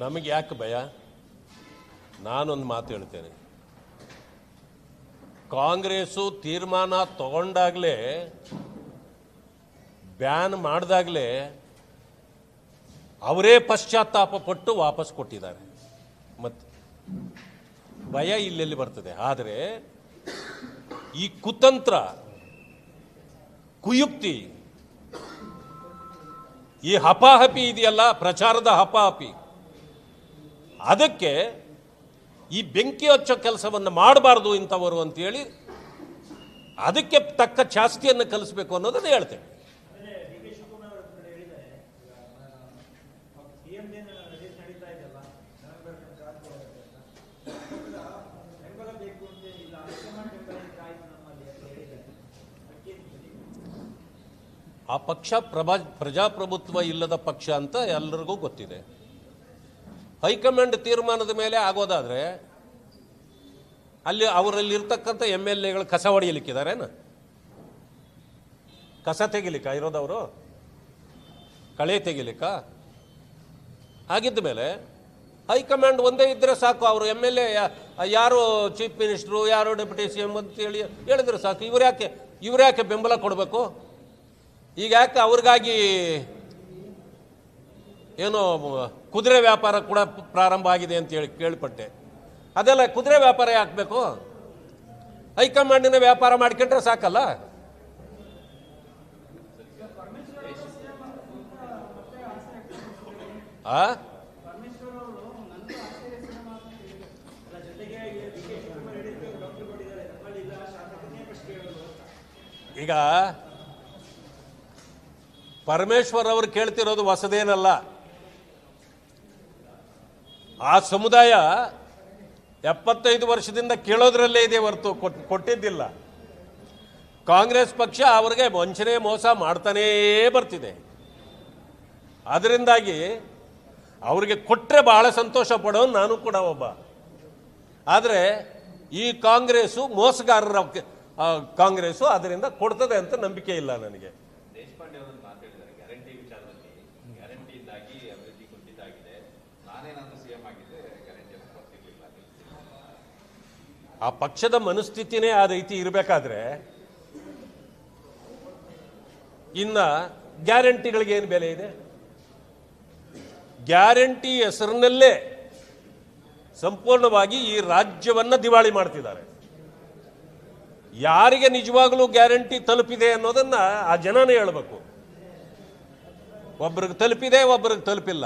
ನಮಗೆ ಯಾಕೆ ಭಯ? ನಾನೊಂದು ಮಾತು ಹೇಳ್ತೇನೆ. ಕಾಂಗ್ರೆಸ್ಸು ತೀರ್ಮಾನ ತಗೊಂಡಾಗಲೇ, ಬ್ಯಾನ್ ಮಾಡಿದಾಗಲೇ ಅವರೇ ಪಶ್ಚಾತ್ತಾಪ ಪಟ್ಟು ವಾಪಸ್ ಕೊಟ್ಟಿದ್ದಾರೆ. ಮತ್ತೆ ಭಯ ಇಲ್ಲೆಲ್ಲಿ ಬರ್ತದೆ? ಆದರೆ ಈ ಕುತಂತ್ರ, ಕುಯುಕ್ತಿ, ಈ ಹಪಾಹಪಿ ಇದೆಯಲ್ಲ, ಪ್ರಚಾರದ ಹಪಾಹಪಿ, ಅದಕ್ಕೆ ಈ ಬೆಂಕಿ ಹಚ್ಚೋ ಕೆಲಸವನ್ನು ಮಾಡಬಾರ್ದು ಇಂಥವರು ಅಂತೇಳಿ ಅದಕ್ಕೆ ತಕ್ಕ ಶಾಸ್ತಿಯನ್ನು ಕಲಿಸಬೇಕು ಅನ್ನೋದನ್ನು ಹೇಳ್ತೇವೆ. ಆ ಪಕ್ಷ ಪ್ರಜಾಪ್ರಭುತ್ವ ಇಲ್ಲದ ಪಕ್ಷ ಅಂತ ಎಲ್ಲರಿಗೂ ಗೊತ್ತಿದೆ. ಹೈಕಮಾಂಡ್ ತೀರ್ಮಾನದ ಮೇಲೆ ಆಗೋದಾದ್ರೆ ಅಲ್ಲಿ ಅವರಲ್ಲಿ ಇರ್ತಕ್ಕಂಥ MLAಗಳು ಕಸ ಹೊಡೆಯಲಿಕ್ಕಿದಾರೇನು? ಕಸ ತೆಗಿಲಿಕ್ಕ ಇರೋದವರು? ಕಳೆ ತೆಗಿಲಿಕ್ಕ? ಹಾಗಿದ್ದ ಮೇಲೆ ಹೈಕಮಾಂಡ್ ಒಂದೇ ಇದ್ದರೆ ಸಾಕು. ಅವರು MLA ಯಾರು ಚೀಫ್ ಮಿನಿಸ್ಟ್ರು, ಯಾರು ಡೆಪ್ಯೂಟಿ CM ಅಂತ ಹೇಳಿದ್ರೆ ಸಾಕು. ಇವ್ರು ಯಾಕೆ ಬೆಂಬಲ ಕೊಡಬೇಕು? ಈಗ ಯಾಕೆ ಅವ್ರಿಗಾಗಿ ಏನೋ ಕುದುರೆ ವ್ಯಾಪಾರ ಕೂಡ ಪ್ರಾರಂಭ ಆಗಿದೆ ಅಂತ ಹೇಳಿ ಕೇಳ್ಪಟ್ಟೆ. ಅದೆಲ್ಲ ಕುದುರೆ ವ್ಯಾಪಾರ ಯಾಕಬೇಕು? ಹೈಕಮಾಂಡಿನ ವ್ಯಾಪಾರ ಮಾಡ್ಕೊಂಡ್ರೆ ಸಾಕಲ್ಲ. ಈಗ ಪರಮೇಶ್ವರ್ ಅವರು ಕೇಳ್ತಿರೋದು ಹೊಸದೇನಲ್ಲ. ಆ ಸಮುದಾಯ 75 ವರ್ಷದಿಂದ ಕೇಳೋದ್ರಲ್ಲೇ ಇದೆ ಹೊರತು ಕೊಟ್ಟಿದ್ದಿಲ್ಲ. ಕಾಂಗ್ರೆಸ್ ಪಕ್ಷ ಅವರಿಗೆ ವಂಚನೆ ಮೋಸ ಮಾಡ್ತಾನೇ ಬರ್ತಿದೆ. ಅದರಿಂದಾಗಿ ಅವರಿಗೆ ಕೊಟ್ಟರೆ ಬಹಳ ಸಂತೋಷ ಪಡೋನು ನಾನು ಕೂಡ ಒಬ್ಬ. ಆದರೆ ಈ ಕಾಂಗ್ರೆಸ್ಸು ಮೋಸಗಾರರ ಕಾಂಗ್ರೆಸ್ಸು, ಅದರಿಂದ ಕೊಡ್ತದೆ ಅಂತ ನಂಬಿಕೆ ಇಲ್ಲ ನನಗೆ. ಆ ಪಕ್ಷದ ಮನಸ್ಥಿತಿನೇ ಆ ರೀತಿ ಇರಬೇಕಾದ್ರೆ ಇನ್ನ ಗ್ಯಾರಂಟಿಗಳಿಗೆ ಏನು ಬೆಲೆ ಇದೆ? ಗ್ಯಾರಂಟಿ ಹೆಸರಿನಲ್ಲೇ ಸಂಪೂರ್ಣವಾಗಿ ಈ ರಾಜ್ಯವನ್ನು ದಿವಾಳಿ ಮಾಡ್ತಿದ್ದಾರೆ. ಯಾರಿಗೆ ನಿಜವಾಗಲೂ ಗ್ಯಾರಂಟಿ ತಲುಪಿದೆ ಅನ್ನೋದನ್ನ ಆ ಜನನೇ ಹೇಳಬೇಕು. ಒಬ್ರಿಗೆ ತಲುಪಿದೆ, ಒಬ್ರಿಗೆ ತಲುಪಿಲ್ಲ.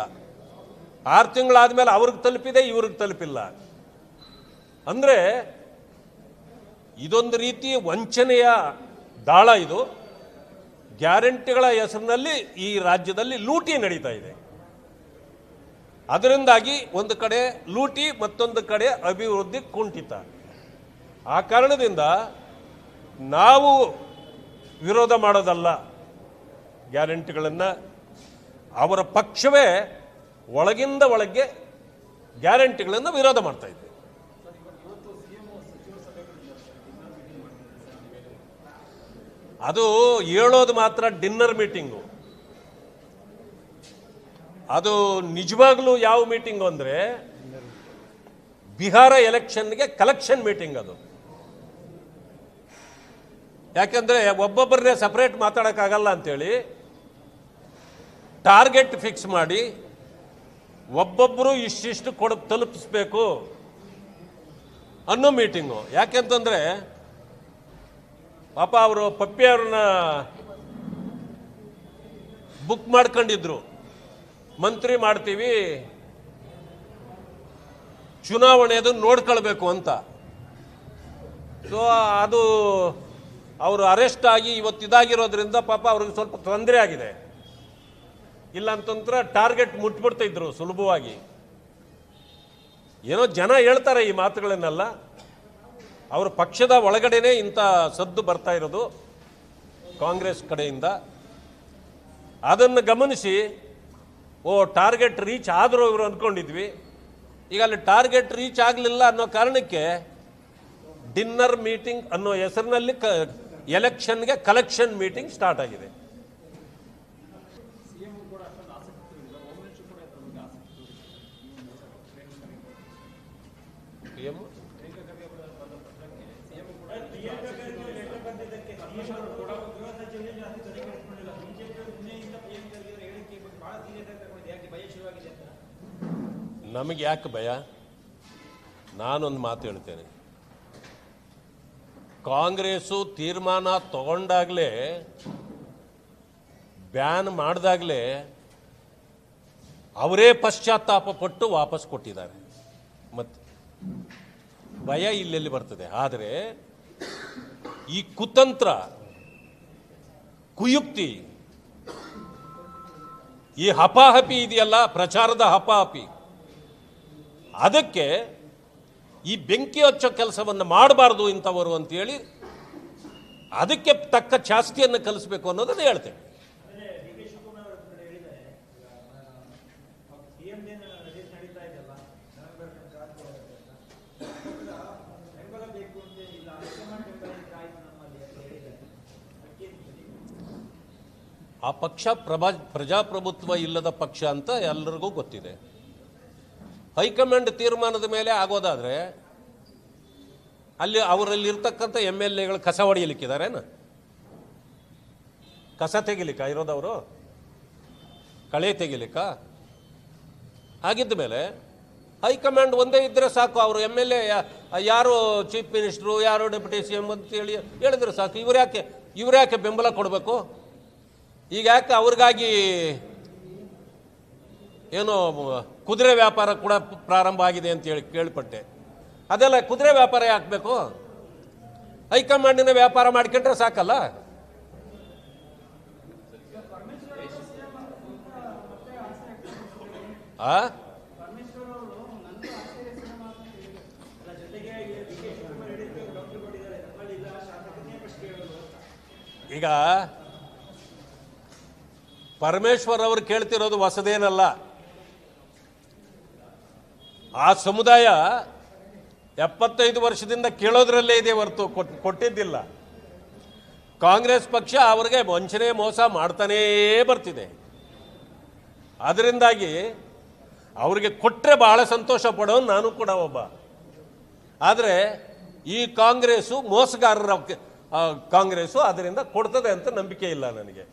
6 ತಿಂಗಳಾದ್ಮೇಲೆ ಅವ್ರಿಗೆ ತಲುಪಿದೆ, ಇವ್ರಿಗೆ ತಲುಪಿಲ್ಲ. ಅಂದ್ರೆ ಇದೊಂದು ರೀತಿ ವಂಚನೆಯ ದಾಳ. ಇದು ಗ್ಯಾರಂಟಿಗಳ ಹೆಸರಿನಲ್ಲಿ ಈ ರಾಜ್ಯದಲ್ಲಿ ಲೂಟಿ ನಡೀತಾ ಇದೆ. ಅದರಿಂದಾಗಿ ಒಂದು ಕಡೆ ಲೂಟಿ, ಮತ್ತೊಂದು ಕಡೆ ಅಭಿವೃದ್ಧಿ ಕುಂಠಿತ. ಆ ಕಾರಣದಿಂದ ನಾವು ವಿರೋಧ ಮಾಡೋದಲ್ಲ ಗ್ಯಾರಂಟಿಗಳನ್ನು. ಅವರ ಪಕ್ಷವೇ ಒಳಗಿಂದ ಒಳಗೆ ಗ್ಯಾರಂಟಿಗಳನ್ನು ವಿರೋಧ ಮಾಡ್ತಾ ಇದೆ. ಅದು ಹೇಳೋದು ಮಾತ್ರ ಡಿನ್ನರ್ ಮೀಟಿಂಗು. ಅದು ನಿಜವಾಗ್ಲೂ ಯಾವ ಮೀಟಿಂಗು ಅಂದರೆ ಬಿಹಾರ ಎಲೆಕ್ಷನ್ಗೆ ಕಲೆಕ್ಷನ್ ಮೀಟಿಂಗ್ ಅದು. ಯಾಕೆಂದ್ರೆ ಒಬ್ಬೊಬ್ಬರನ್ನೇ ಸಪರೇಟ್ ಮಾತಾಡೋಕ್ಕಾಗಲ್ಲ ಅಂತೇಳಿ ಟಾರ್ಗೆಟ್ ಫಿಕ್ಸ್ ಮಾಡಿ ಒಬ್ಬೊಬ್ಬರು ಇಷ್ಟಿಷ್ಟು ತಲುಪಿಸ್ಬೇಕು ಅನ್ನೋ ಮೀಟಿಂಗು. ಯಾಕೆಂತಂದ್ರೆ ಪಾಪ ಅವರು ಪಪ್ಪಿ ಅವ್ರನ್ನ ಬುಕ್ ಮಾಡ್ಕೊಂಡಿದ್ರು, ಮಂತ್ರಿ ಮಾಡ್ತೀವಿ, ಚುನಾವಣೆದು ನೋಡ್ಕೊಳ್ಬೇಕು ಅಂತ. ಸೊ ಅದು ಅವರು ಅರೆಸ್ಟ್ ಆಗಿ ಇವತ್ತಿದಾಗಿರೋದ್ರಿಂದ ಪಾಪ ಅವ್ರಿಗೆ ಸ್ವಲ್ಪ ತೊಂದರೆ ಆಗಿದೆ. ಇಲ್ಲ ಅಂತಂದ್ರೆ ಟಾರ್ಗೆಟ್ ಮುಟ್ಬಿಡ್ತಾ ಇದ್ರು ಸುಲಭವಾಗಿ. ಏನೋ ಜನ ಹೇಳ್ತಾರೆ ಈ ಮಾತುಗಳನ್ನೆಲ್ಲ. ಅವರ ಪಕ್ಷದ ಒಳಗಡೆನೆ ಇಂಥ ಸದ್ದು ಬರ್ತಾ ಇರೋದು ಕಾಂಗ್ರೆಸ್ ಕಡೆಯಿಂದ. ಅದನ್ನು ಗಮನಿಸಿ ಟಾರ್ಗೆಟ್ ರೀಚ್ ಆದರೂ ಇವರು ಅಂದ್ಕೊಂಡಿದ್ವಿ. ಈಗ ಅಲ್ಲಿ ಟಾರ್ಗೆಟ್ ರೀಚ್ ಆಗಲಿಲ್ಲ ಅನ್ನೋ ಕಾರಣಕ್ಕೆ ಡಿನ್ನರ್ ಮೀಟಿಂಗ್ ಅನ್ನೋ ಹೆಸರಿನಲ್ಲಿ ಎಲೆಕ್ಷನ್ಗೆ ಕಲೆಕ್ಷನ್ ಮೀಟಿಂಗ್ ಸ್ಟಾರ್ಟ್ ಆಗಿದೆ. ನಮಗೆ ಯಾಕೆ ಭಯ? ನಾನೊಂದು ಮಾತು ಹೇಳ್ತೇನೆ. ಕಾಂಗ್ರೆಸ್ಸು ತೀರ್ಮಾನ ತಗೊಂಡಾಗಲೇ, ಬ್ಯಾನ್ ಮಾಡಿದಾಗಲೇ ಅವರೇ ಪಶ್ಚಾತ್ತಾಪ ಪಟ್ಟು ವಾಪಸ್ ಕೊಟ್ಟಿದ್ದಾರೆ. ಮತ್ತು ಭಯ ಇಲ್ಲೆಲ್ಲಿ ಬರ್ತದೆ? ಆದರೆ ಈ ಕುತಂತ್ರ, ಕುಯುಕ್ತಿ, ಈ ಹಪಾಹಪಿ ಇದೆಯಲ್ಲ, ಪ್ರಚಾರದ ಹಪಾಹಪಿ, ಅದಕ್ಕೆ ಈ ಬೆಂಕಿ ಹಚ್ಚೋ ಕೆಲಸವನ್ನು ಮಾಡಬಾರ್ದು ಇಂಥವರು ಅಂತೇಳಿ ಅದಕ್ಕೆ ತಕ್ಕ ಶಾಸ್ತಿಯನ್ನು ಕಲಿಸಬೇಕು ಅನ್ನೋದನ್ನು ಹೇಳ್ತೇವೆ. ಆ ಪಕ್ಷ ಪ್ರಜಾಪ್ರಭುತ್ವ ಇಲ್ಲದ ಪಕ್ಷ ಅಂತ ಎಲ್ಲರಿಗೂ ಗೊತ್ತಿದೆ. ಹೈಕಮಾಂಡ್ ತೀರ್ಮಾನದ ಮೇಲೆ ಆಗೋದಾದರೆ ಅಲ್ಲಿ ಅವರಲ್ಲಿ ಇರ್ತಕ್ಕಂಥ MLAಗಳು ಕಸ ಹೊಡೆಯಲಿಕ್ಕಿದ್ದಾರೇನು? ಕಸ ತೆಗಿಲಿಕ್ಕ ಇರೋದವರು? ಕಳೆ ತೆಗಿಲಿಕ್ಕ? ಹಾಗಿದ್ದ ಮೇಲೆ ಹೈಕಮಾಂಡ್ ಒಂದೇ ಇದ್ದರೆ ಸಾಕು. ಅವರು MLA ಯಾರು ಚೀಫ್ ಮಿನಿಸ್ಟ್ರು, ಯಾರು ಡೆಪ್ಯೂಟಿ CM ಅಂತೇಳಿ ಹೇಳಿದ್ರೆ ಸಾಕು. ಇವ್ರು ಯಾಕೆ ಬೆಂಬಲ ಕೊಡಬೇಕು? ಈಗ ಯಾಕೆ ಅವ್ರಿಗಾಗಿ ಏನೋ ಕುದುರೆ ವ್ಯಾಪಾರ ಕೂಡ ಪ್ರಾರಂಭ ಆಗಿದೆ ಅಂತ ಹೇಳಿ ಕೇಳ್ಪಟ್ಟೆ. ಅದೆಲ್ಲ ಕುದುರೆ ವ್ಯಾಪಾರ ಯಾಕಬೇಕು? ಹೈಕಮಾಂಡಿನ ವ್ಯಾಪಾರ ಮಾಡ್ಕೊಂಡ್ರೆ ಸಾಕಲ್ಲ. ಈಗ ಪರಮೇಶ್ವರ್ ಅವರು ಕೇಳ್ತಿರೋದು ಹೊಸದೇನಲ್ಲ. ಆ ಸಮುದಾಯ 75 ವರ್ಷದಿಂದ ಕೇಳೋದ್ರಲ್ಲೇ ಇದೆ ಹೊರತು ಕೊಟ್ಟಿದ್ದಿಲ್ಲ. ಕಾಂಗ್ರೆಸ್ ಪಕ್ಷ ಅವರಿಗೆ ವಂಚನೆ ಮೋಸ ಮಾಡ್ತಾನೇ ಬರ್ತಿದೆ. ಅದರಿಂದಾಗಿ ಅವರಿಗೆ ಕೊಟ್ಟರೆ ಬಹಳ ಸಂತೋಷ ಪಡೋನು ನಾನು ಕೂಡ ಒಬ್ಬ. ಆದರೆ ಈ ಕಾಂಗ್ರೆಸ್ಸು ಮೋಸಗಾರರ ಕಾಂಗ್ರೆಸ್ಸು, ಅದರಿಂದ ಕೊಡ್ತದೆ ಅಂತ ನಂಬಿಕೆ ಇಲ್ಲ ನನಗೆ.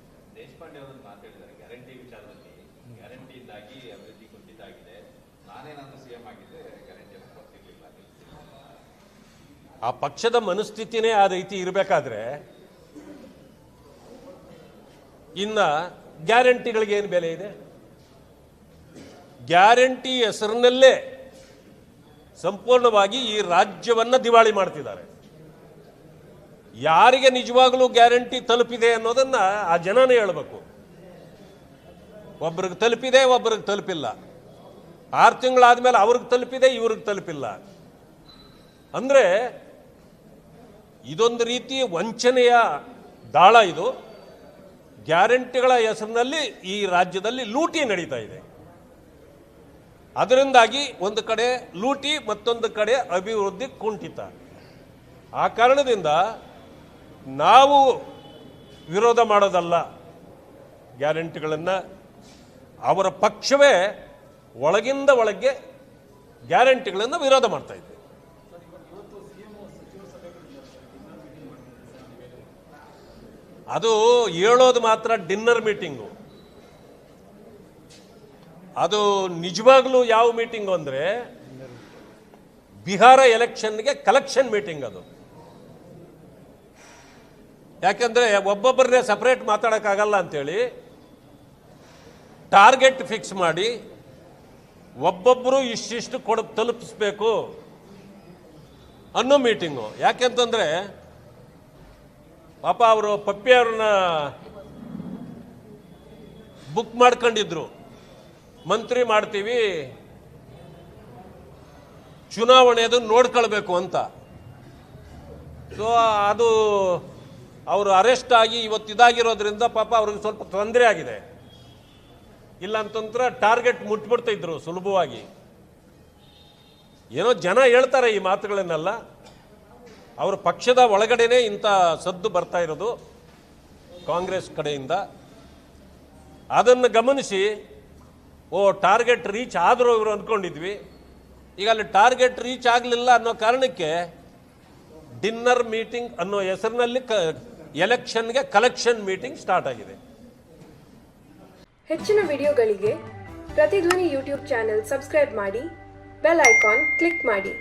ಆ ಪಕ್ಷದ ಮನಸ್ಥಿತಿನೇ ಆ ರೀತಿ ಇರಬೇಕಾದ್ರೆ ಇನ್ನ ಗ್ಯಾರಂಟಿಗಳಿಗೆ ಏನು ಬೆಲೆ ಇದೆ? ಗ್ಯಾರಂಟಿ ಹೆಸರಿನಲ್ಲೇ ಸಂಪೂರ್ಣವಾಗಿ ಈ ರಾಜ್ಯವನ್ನು ದಿವಾಳಿ ಮಾಡ್ತಿದ್ದಾರೆ. ಯಾರಿಗೆ ನಿಜವಾಗಲೂ ಗ್ಯಾರಂಟಿ ತಲುಪಿದೆ ಅನ್ನೋದನ್ನ ಆ ಜನನೇ ಹೇಳಬೇಕು. ಒಬ್ರಿಗೆ ತಲುಪಿದೆ, ಒಬ್ರಿಗೆ ತಲುಪಿಲ್ಲ. 6 ತಿಂಗಳಾದ್ಮೇಲೆ ಅವ್ರಿಗೆ ತಲುಪಿದೆ, ಇವ್ರಿಗೆ ತಲುಪಿಲ್ಲ. ಅಂದರೆ ಇದೊಂದು ರೀತಿ ವಂಚನೆಯ ದಾಳ. ಇದು ಗ್ಯಾರಂಟಿಗಳ ಹೆಸರಿನಲ್ಲಿ ಈ ರಾಜ್ಯದಲ್ಲಿ ಲೂಟಿ ನಡೀತಾ ಇದೆ. ಅದರಿಂದಾಗಿ ಒಂದು ಕಡೆ ಲೂಟಿ, ಮತ್ತೊಂದು ಕಡೆ ಅಭಿವೃದ್ಧಿ ಕುಂಠಿತ. ಆ ಕಾರಣದಿಂದ ನಾವು ವಿರೋಧ ಮಾಡೋದಲ್ಲ ಗ್ಯಾರಂಟಿಗಳನ್ನು. ಅವರ ಪಕ್ಷವೇ ಒಳಗಿಂದ ಒಳಗೆ ಗ್ಯಾರಂಟಿಗಳನ್ನು ವಿರೋಧ ಮಾಡ್ತಾ ಇದೆ. ಅದು ಹೇಳೋದು ಮಾತ್ರ ಡಿನ್ನರ್ ಮೀಟಿಂಗು. ಅದು ನಿಜವಾಗ್ಲೂ ಯಾವ ಮೀಟಿಂಗು ಅಂದರೆ ಬಿಹಾರ ಎಲೆಕ್ಷನ್ಗೆ ಕಲೆಕ್ಷನ್ ಮೀಟಿಂಗ್ ಅದು. ಯಾಕೆಂದರೆ ಒಬ್ಬೊಬ್ಬರನ್ನೇ ಸಪ್ರೇಟ್ ಮಾತಾಡೋಕ್ಕಾಗಲ್ಲ ಅಂತೇಳಿ ಟಾರ್ಗೆಟ್ ಫಿಕ್ಸ್ ಮಾಡಿ ಒಬ್ಬೊಬ್ಬರು ಇಷ್ಟಿಷ್ಟು ತಲುಪಿಸ್ಬೇಕು ಅನ್ನೋ ಮೀಟಿಂಗು. ಯಾಕೆಂತಂದರೆ ಪಾಪ ಅವರು ಪಪ್ಪಿಯವ್ರನ್ನ ಬುಕ್ ಮಾಡ್ಕೊಂಡಿದ್ರು, ಮಂತ್ರಿ ಮಾಡ್ತೀವಿ, ಚುನಾವಣೆದು ನೋಡ್ಕೊಳ್ಬೇಕು ಅಂತ. ಸೊ ಅದು ಅವರು ಅರೆಸ್ಟ್ ಆಗಿ ಇವತ್ತಿದಾಗಿರೋದ್ರಿಂದ ಪಾಪ ಅವ್ರಿಗೆ ಸ್ವಲ್ಪ ತೊಂದರೆ ಆಗಿದೆ. ಇಲ್ಲ ಅಂತಂದ್ರೆ ಟಾರ್ಗೆಟ್ ಮುಟ್ಬಿಡ್ತಾ ಇದ್ರು ಸುಲಭವಾಗಿ. ಏನೋ ಜನ ಹೇಳ್ತಾರೆ ಈ ಮಾತುಗಳನ್ನೆಲ್ಲ, ಅವ್ರ ಪಕ್ಷದ ಒಳಗಡೆನೆ ಇಂಥ ಸದ್ದು ಬರ್ತಾ ಇರೋದು ಕಾಂಗ್ರೆಸ್ ಕಡೆಯಿಂದ. ಅದನ್ನು ಗಮನಿಸಿ ಟಾರ್ಗೆಟ್ ರೀಚ್ ಆದರೂ ಇವರು ಅಂದ್ಕೊಂಡಿದ್ವಿ. ಈಗ ಅಲ್ಲಿ ಟಾರ್ಗೆಟ್ ರೀಚ್ ಆಗಲಿಲ್ಲ ಅನ್ನೋ ಕಾರಣಕ್ಕೆ ಡಿನ್ನರ್ ಮೀಟಿಂಗ್ ಅನ್ನೋ ಹೆಸರಿನಲ್ಲಿ ಎಲೆಕ್ಷನ್ಗೆ ಕಲೆಕ್ಷನ್ ಮೀಟಿಂಗ್ ಸ್ಟಾರ್ಟ್ ಆಗಿದೆ. ಹೆಚ್ಚಿನ ವಿಡಿಯೋಗಳಿಗೆ ಪ್ರತಿಧ್ವನಿ ಯೂಟ್ಯೂಬ್ ಚಾನೆಲ್ ಸಬ್ಸ್ಕ್ರೈಬ್ ಮಾಡಿ, ಬೆಲ್ ಐಕಾನ್ ಕ್ಲಿಕ್ ಮಾಡಿ.